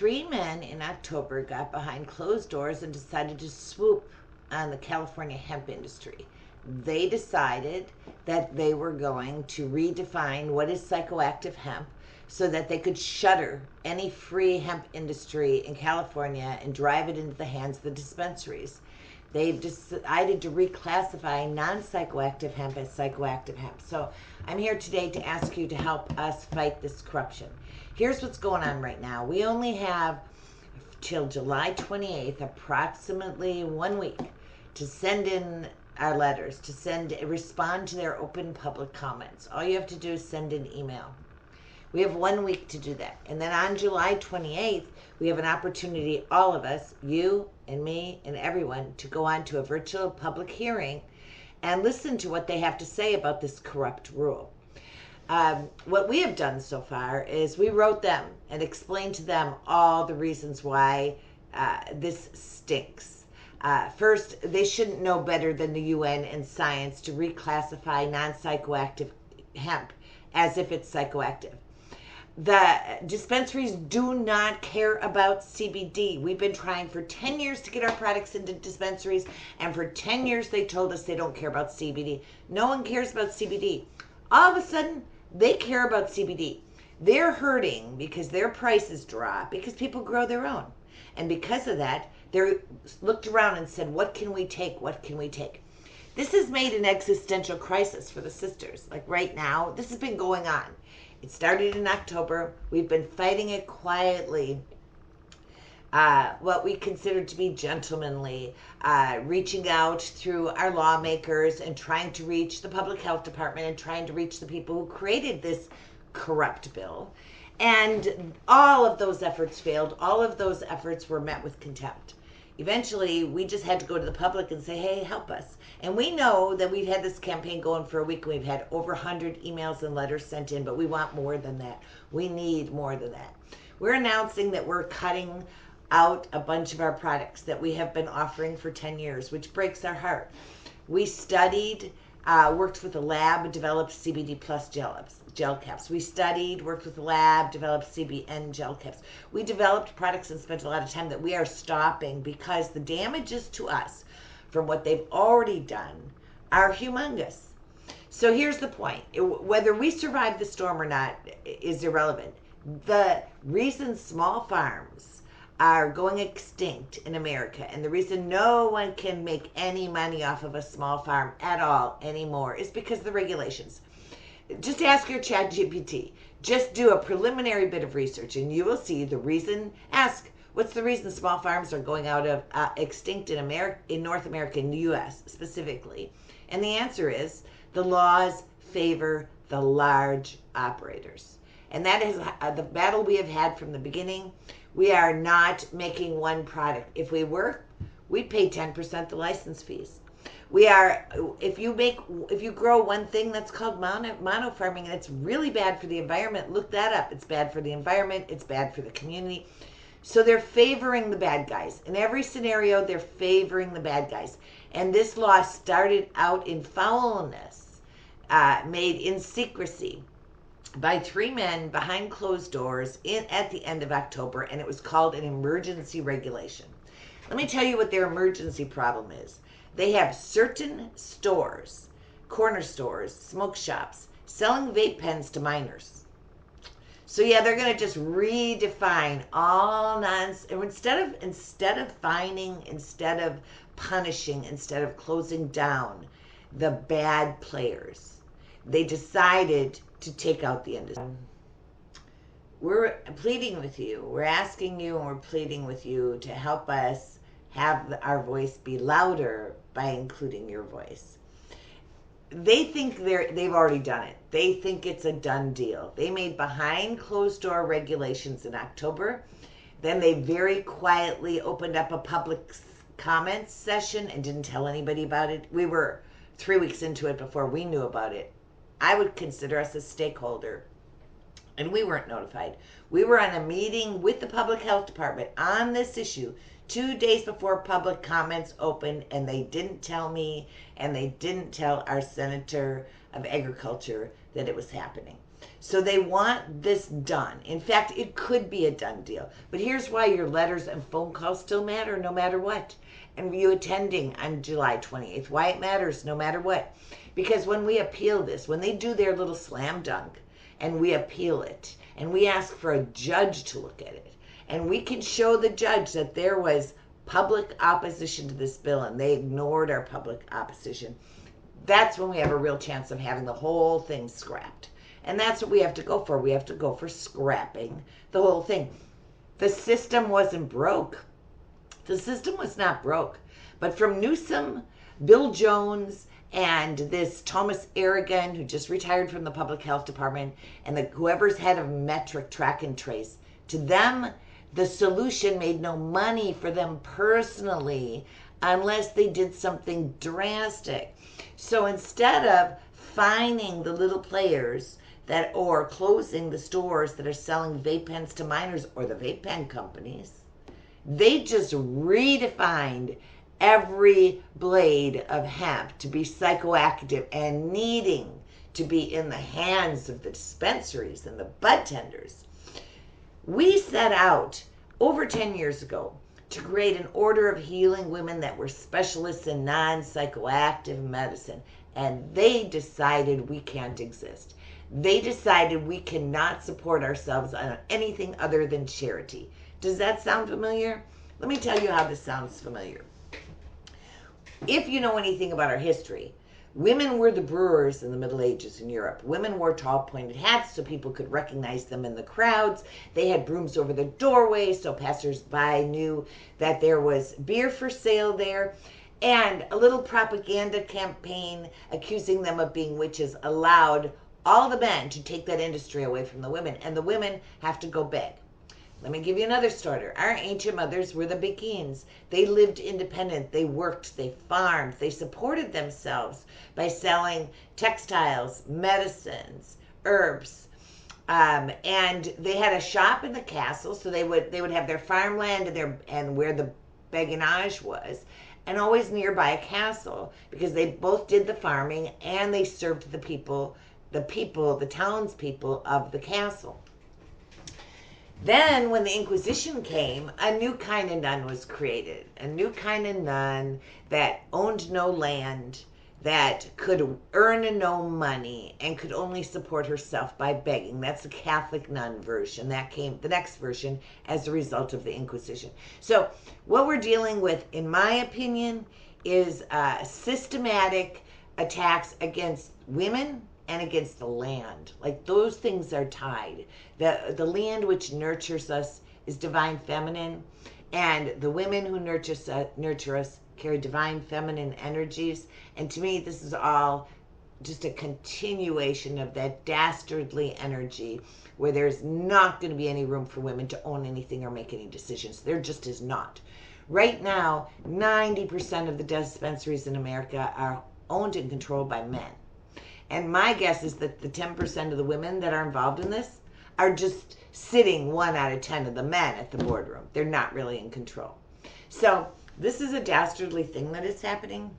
three men in October got behind closed doors and decided to swoop on the California hemp industry. They decided that they were going to redefine what is psychoactive hemp so that they could shutter any free hemp industry in California and drive it into the hands of the dispensaries. They've decided to reclassify non-psychoactive hemp as psychoactive hemp. So I'm here today to ask you to help us fight this corruption. Here's what's going on right now. We only have till July 28th, approximately 1 week, to send in our letters, to respond to their open public comments. All you have to do is send an email. We have 1 week to do that. And then on July 28th, we have an opportunity, all of us, you and me and everyone, to go on to a virtual public hearing and listen to what they have to say about this corrupt rule. What we have done so far is we wrote them and explained to them all the reasons why this stinks. First, they shouldn't know better than the UN and science to reclassify non-psychoactive hemp as if it's psychoactive. The dispensaries do not care about CBD. We've been trying for 10 years to get our products into dispensaries, and for 10 years they told us they don't care about CBD. No one cares about CBD. All of a sudden, they care about CBD. They're hurting because their prices drop because people grow their own. And because of that, they looked around and said, what can we take? What can we take? This has made an existential crisis for the sisters. Like right now, this has been going on. It started in October. We've been fighting it quietly. What we consider to be gentlemanly, reaching out through our lawmakers and trying to reach the public health department and trying to reach the people who created this corrupt bill. And all of those efforts failed. All of those efforts were met with contempt. Eventually, we just had to go to the public and say, hey, help us. And we know that we've had this campaign going for a week. We've had over 100 emails and letters sent in, but we want more than that. We need more than that. We're announcing that we're cutting out a bunch of our products that we have been offering for 10 years, which breaks our heart. We studied, worked with a lab, developed CBD plus gel caps. We studied, worked with a lab, developed CBN gel caps. We developed products and spent a lot of time that we are stopping because the damages to us from what they've already done are humongous. So here's the point. Whether we survive the storm or not is irrelevant. The reason small farms are going extinct in America and the reason no one can make any money off of a small farm at all anymore is because of the regulations. Just ask your ChatGPT. Just do a preliminary bit of research and you will see the reason. Ask, what's the reason small farms are going out of extinct in America, in North America, in the U.S. specifically? And the answer is the laws favor the large operators. And that is the battle we have had from the beginning. We are not making one product. If we were, we'd pay 10% the license fees. We are, if you grow one thing, that's called mono farming, and it's really bad for the environment. Look that up. It's bad for the environment. It's bad for the community. So they're favoring the bad guys. In every scenario, they're favoring the bad guys. And this law started out in foulness, made in secrecy by three men behind closed doors at the end of October, and it was called an emergency regulation. Let me tell you what their emergency problem is. They have certain stores, corner stores, smoke shops, selling vape pens to minors. So yeah, they're going to just redefine all nonsense. Instead of fining, instead of punishing, instead of closing down the bad players, they decided to take out the industry. We're pleading with you. We're asking you and we're pleading with you to help us have our voice be louder by including your voice. They think they've already done it. They think it's a done deal. They made behind closed door regulations in October. Then they very quietly opened up a public comments session and didn't tell anybody about it. We were 3 weeks into it before we knew about it. I would consider us a stakeholder, and we weren't notified. We were on a meeting with the public health department on this issue 2 days before public comments opened, and they didn't tell me, and they didn't tell our Senator of Agriculture that it was happening. So they want this done. In fact, it could be a done deal. But here's why your letters and phone calls still matter no matter what. And you attending on July 28th, why it matters no matter what. Because when we appeal this, when they do their little slam dunk and we appeal it, and we ask for a judge to look at it, and we can show the judge that there was public opposition to this bill and they ignored our public opposition, that's when we have a real chance of having the whole thing scrapped. And that's what we have to go for. We have to go for scrapping the whole thing. The system wasn't broke. The system was not broke. But from Newsom, Bill Jones, and this Thomas Aragon, who just retired from the public health department, and whoever's head of metric track and trace, to them, the solution made no money for them personally unless they did something drastic. So instead of fining the little players that or closing the stores that are selling vape pens to minors or the vape pen companies, they just redefined every blade of hemp to be psychoactive and needing to be in the hands of the dispensaries and the bud tenders. We set out over 10 years ago to create an order of healing women that were specialists in non-psychoactive medicine, and they decided we can't exist. They decided we cannot support ourselves on anything other than charity. Does that sound familiar? Let me tell you how this sounds familiar. If you know anything about our history, women were the brewers in the Middle Ages in Europe. Women wore tall pointed hats so people could recognize them in the crowds. They had brooms over the doorway so passersby knew that there was beer for sale there. And a little propaganda campaign accusing them of being witches allowed all the men to take that industry away from the women, and the women have to go beg. Let me give you another starter. Our ancient mothers were the Beguines. They lived independent. They worked. They farmed. They supported themselves by selling textiles, medicines, herbs, and they had a shop in the castle. So they would have their farmland and where the beguinage was, and always nearby a castle because they both did the farming and they served the townspeople of the castle. Then, when the Inquisition came, a new kind of nun was created. A new kind of nun that owned no land, that could earn no money, and could only support herself by begging. That's the Catholic nun version. That came, the next version, as a result of the Inquisition. So, what we're dealing with, in my opinion, is systematic attacks against women and against the land. Like, those things are tied. The land which nurtures us is divine feminine, and the women who nurture us carry divine feminine energies. And to me, this is all just a continuation of that dastardly energy where there's not going to be any room for women to own anything or make any decisions. There just is not. Right now, 90% of the dispensaries in America are owned and controlled by men. And my guess is that the 10% of the women that are involved in this are just sitting 1 out of 10 of the men at the boardroom. They're not really in control. So this is a dastardly thing that is happening.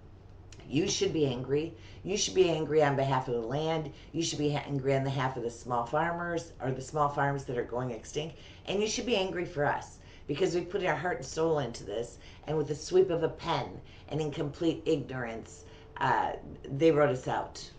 You should be angry. You should be angry on behalf of the land. You should be angry on behalf of the small farmers or the small farms that are going extinct. And you should be angry for us because we put our heart and soul into this. And with the sweep of a pen and in complete ignorance, they wrote us out.